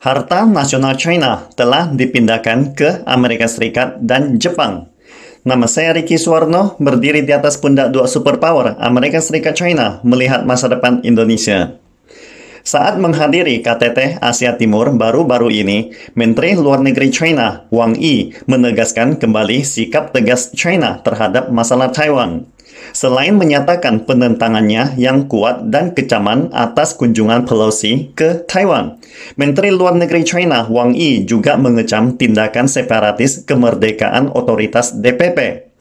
Harta nasional China telah dipindahkan ke Amerika Serikat dan Jepang. Nama saya Ricky Suwarno, berdiri di atas pundak dua superpower Amerika Serikat China melihat masa depan Indonesia. Saat menghadiri KTT Asia Timur baru-baru ini, Menteri Luar Negeri China, Wang Yi, menegaskan kembali sikap tegas China terhadap masalah Taiwan. Selain menyatakan penentangannya yang kuat dan kecaman atas kunjungan Pelosi ke Taiwan, Menteri Luar Negeri China Wang Yi juga mengecam tindakan separatis kemerdekaan otoritas DPP.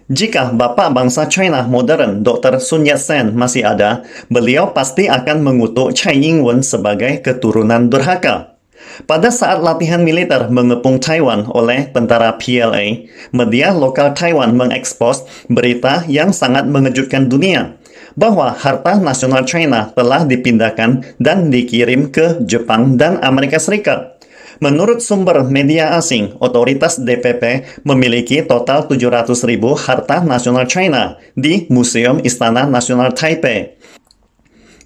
Jika Bapak Bangsa China modern Dr. Sun Yat-sen masih ada, beliau pasti akan mengutuk Tsai Ing-wen sebagai keturunan durhaka. Pada saat latihan militer mengepung Taiwan oleh tentara PLA, media lokal Taiwan mengekspos berita yang sangat mengejutkan dunia, bahwa harta nasional China telah dipindahkan dan dikirim ke Jepang dan Amerika Serikat. Menurut sumber media asing, otoritas DPP memiliki total 700.000 harta nasional China di Museum Istana Nasional Taipei.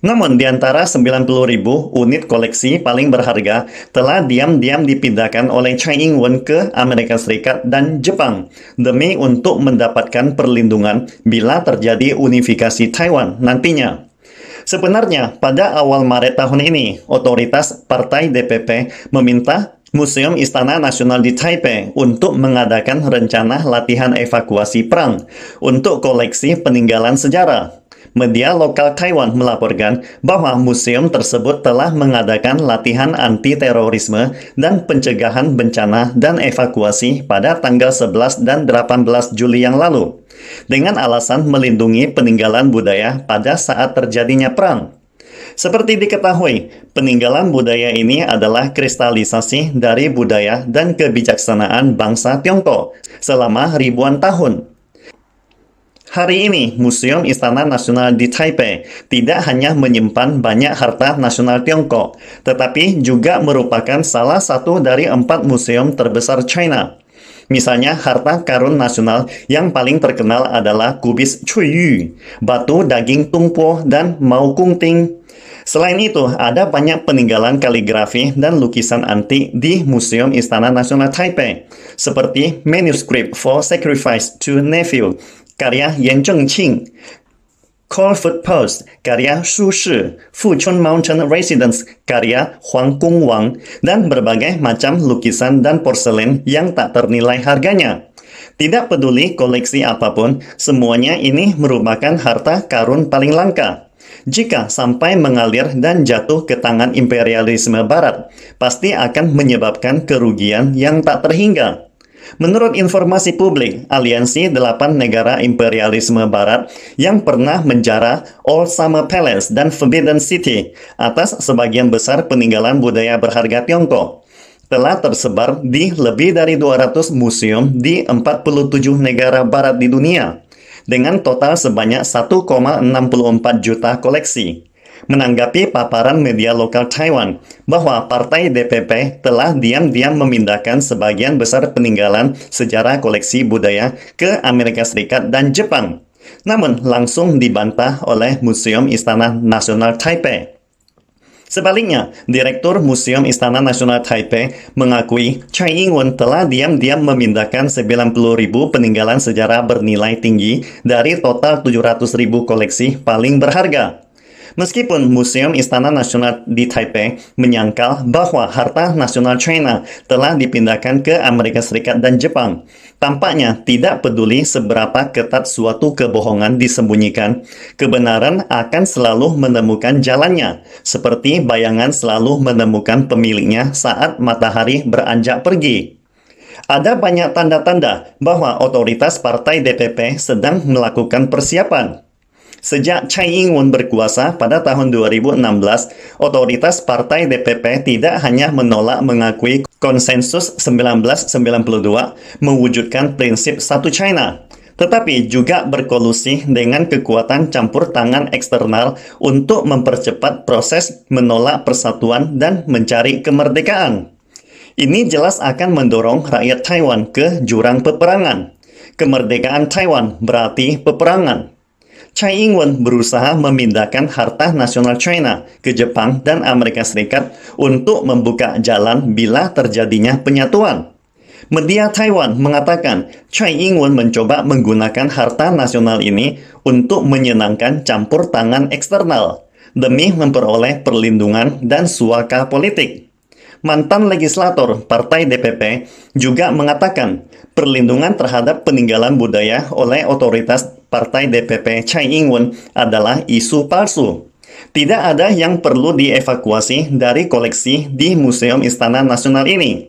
Namun, di antara 90.000 unit koleksi paling berharga telah diam-diam dipindahkan oleh Tsai Ing-wen ke Amerika Serikat dan Jepang demi untuk mendapatkan perlindungan bila terjadi unifikasi Taiwan nantinya. Sebenarnya, pada awal Maret tahun ini, otoritas Partai DPP meminta Museum Istana Nasional di Taipei untuk mengadakan rencana latihan evakuasi perang untuk koleksi peninggalan sejarah. Media lokal Taiwan melaporkan bahwa museum tersebut telah mengadakan latihan anti-terorisme dan pencegahan bencana dan evakuasi pada tanggal 11 dan 18 Juli yang lalu, dengan alasan melindungi peninggalan budaya pada saat terjadinya perang. Seperti diketahui, peninggalan budaya ini adalah kristalisasi dari budaya dan kebijaksanaan bangsa Tiongkok selama ribuan tahun. Hari ini, Museum Istana Nasional di Taipei tidak hanya menyimpan banyak harta nasional Tiongkok, tetapi juga merupakan salah satu dari 4 museum terbesar China. Misalnya, harta karun nasional yang paling terkenal adalah kubis Cuiyu, batu daging tungpo, dan Mao Kungting. Selain itu, ada banyak peninggalan kaligrafi dan lukisan antik di Museum Istana Nasional Taipei, seperti Manuscript for Sacrifice to Nephew, karya Yan Zhengqing, Coldfoot Post, karya Shu Shi, Fuchun Mountain Residence, karya Huang Gongwang, dan berbagai macam lukisan dan porselen yang tak ternilai harganya. Tidak peduli koleksi apapun, semuanya ini merupakan harta karun paling langka. Jika sampai mengalir dan jatuh ke tangan imperialisme Barat, pasti akan menyebabkan kerugian yang tak terhingga. Menurut informasi publik, aliansi 8 negara imperialisme Barat yang pernah menjara Old Summer Palace dan Forbidden City atas sebagian besar peninggalan budaya berharga Tiongkok telah tersebar di lebih dari 200 museum di 47 negara Barat di dunia, dengan total sebanyak 1,64 juta koleksi. Menanggapi paparan media lokal Taiwan bahwa Partai DPP telah diam-diam memindahkan sebagian besar peninggalan sejarah koleksi budaya ke Amerika Serikat dan Jepang, namun langsung dibantah oleh Museum Istana Nasional Taipei. Sebaliknya, Direktur Museum Istana Nasional Taipei mengakui Tsai Ing-wen telah diam-diam memindahkan 90.000 peninggalan sejarah bernilai tinggi dari total 700.000 koleksi paling berharga. Meskipun Museum Istana Nasional di Taipei menyangkal bahwa harta nasional China telah dipindahkan ke Amerika Serikat dan Jepang, tampaknya tidak peduli seberapa ketat suatu kebohongan disembunyikan, kebenaran akan selalu menemukan jalannya, seperti bayangan selalu menemukan pemiliknya saat matahari beranjak pergi. Ada banyak tanda-tanda bahwa otoritas Partai DPP sedang melakukan persiapan. Sejak Tsai Ing-wen berkuasa pada tahun 2016, otoritas Partai DPP tidak hanya menolak mengakui konsensus 1992 mewujudkan prinsip satu China, tetapi juga berkolusi dengan kekuatan campur tangan eksternal untuk mempercepat proses menolak persatuan dan mencari kemerdekaan. Ini jelas akan mendorong rakyat Taiwan ke jurang peperangan. Kemerdekaan Taiwan berarti peperangan. Tsai Ing-wen berusaha memindahkan harta nasional China ke Jepang dan Amerika Serikat untuk membuka jalan bila terjadinya penyatuan. Media Taiwan mengatakan Tsai Ing-wen mencoba menggunakan harta nasional ini untuk menyenangkan campur tangan eksternal demi memperoleh perlindungan dan suaka politik. Mantan legislator Partai DPP juga mengatakan perlindungan terhadap peninggalan budaya oleh otoritas Partai DPP Tsai Ing-wen adalah isu palsu. Tidak ada yang perlu dievakuasi dari koleksi di Museum Istana Nasional ini.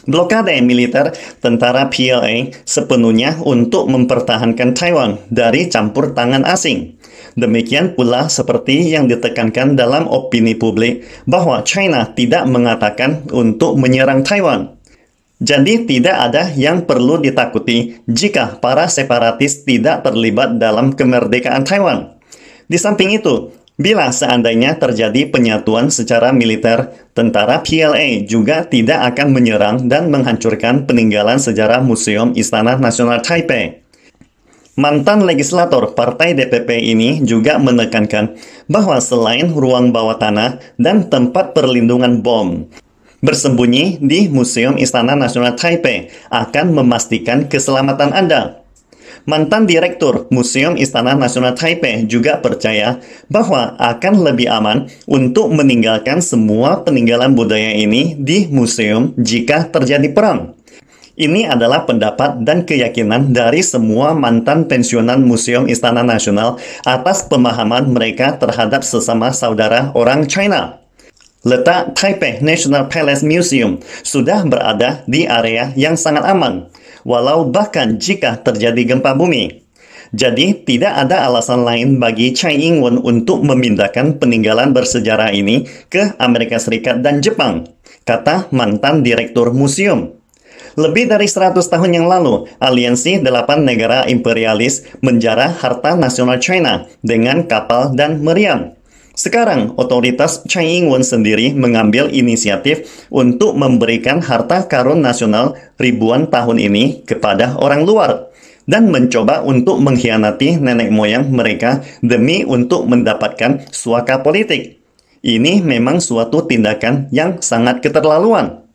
Blokade militer tentara PLA sepenuhnya untuk mempertahankan Taiwan dari campur tangan asing. Demikian pula seperti yang ditekankan dalam opini publik bahwa China tidak mengatakan untuk menyerang Taiwan. Jadi tidak ada yang perlu ditakuti jika para separatis tidak terlibat dalam kemerdekaan Taiwan. Di samping itu, bila seandainya terjadi penyatuan secara militer, tentara PLA juga tidak akan menyerang dan menghancurkan peninggalan sejarah Museum Istana Nasional Taipei. Mantan legislator Partai DPP ini juga menekankan bahwa selain ruang bawah tanah dan tempat perlindungan bom, bersembunyi di Museum Istana Nasional Taipei akan memastikan keselamatan Anda. Mantan Direktur Museum Istana Nasional Taipei juga percaya bahwa akan lebih aman untuk meninggalkan semua peninggalan budaya ini di museum jika terjadi perang. Ini adalah pendapat dan keyakinan dari semua mantan pensiunan Museum Istana Nasional atas pemahaman mereka terhadap sesama saudara orang China. Letak Taipei National Palace Museum sudah berada di area yang sangat aman, walau bahkan jika terjadi gempa bumi. Jadi, tidak ada alasan lain bagi Tsai Ing-wen untuk memindahkan peninggalan bersejarah ini ke Amerika Serikat dan Jepang, kata mantan direktur museum. Lebih dari 100 tahun yang lalu, aliansi 8 negara imperialis menjarah harta nasional China dengan kapal dan meriam. Sekarang, otoritas Tsai Ing-wen sendiri mengambil inisiatif untuk memberikan harta karun nasional ribuan tahun ini kepada orang luar dan mencoba untuk mengkhianati nenek moyang mereka demi untuk mendapatkan suaka politik. Ini memang suatu tindakan yang sangat keterlaluan.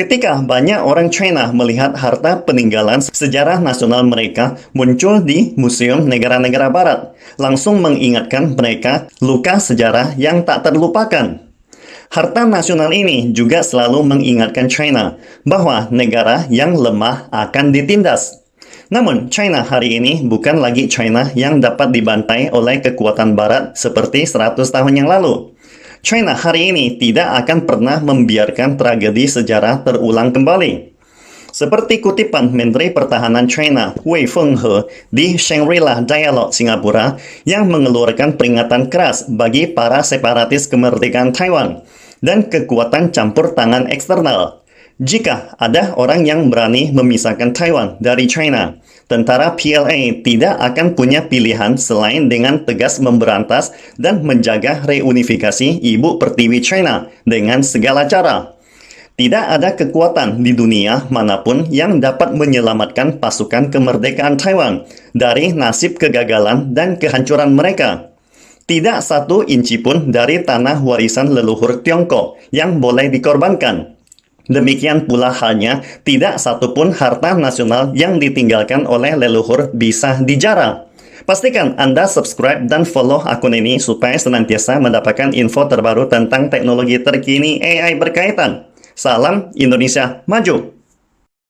Ketika banyak orang China melihat harta peninggalan sejarah nasional mereka muncul di museum negara-negara barat, langsung mengingatkan mereka luka sejarah yang tak terlupakan. Harta nasional ini juga selalu mengingatkan China bahwa negara yang lemah akan ditindas. Namun, China hari ini bukan lagi China yang dapat dibantai oleh kekuatan barat seperti 100 tahun yang lalu. China hari ini tidak akan pernah membiarkan tragedi sejarah terulang kembali. Seperti kutipan Menteri Pertahanan China Wei Fenghe di Shangri-La Dialogue Singapura yang mengeluarkan peringatan keras bagi para separatis kemerdekaan Taiwan dan kekuatan campur tangan eksternal. Jika ada orang yang berani memisahkan Taiwan dari China, tentara PLA tidak akan punya pilihan selain dengan tegas memberantas dan menjaga reunifikasi Ibu Pertiwi China dengan segala cara. Tidak ada kekuatan di dunia manapun yang dapat menyelamatkan pasukan kemerdekaan Taiwan dari nasib kegagalan dan kehancuran mereka. Tidak satu inci pun dari tanah warisan leluhur Tiongkok yang boleh dikorbankan. Demikian pula halnya, tidak satupun harta nasional yang ditinggalkan oleh leluhur bisa dijara. Pastikan Anda subscribe dan follow akun ini supaya senantiasa mendapatkan info terbaru tentang teknologi terkini AI berkaitan. Salam Indonesia Maju!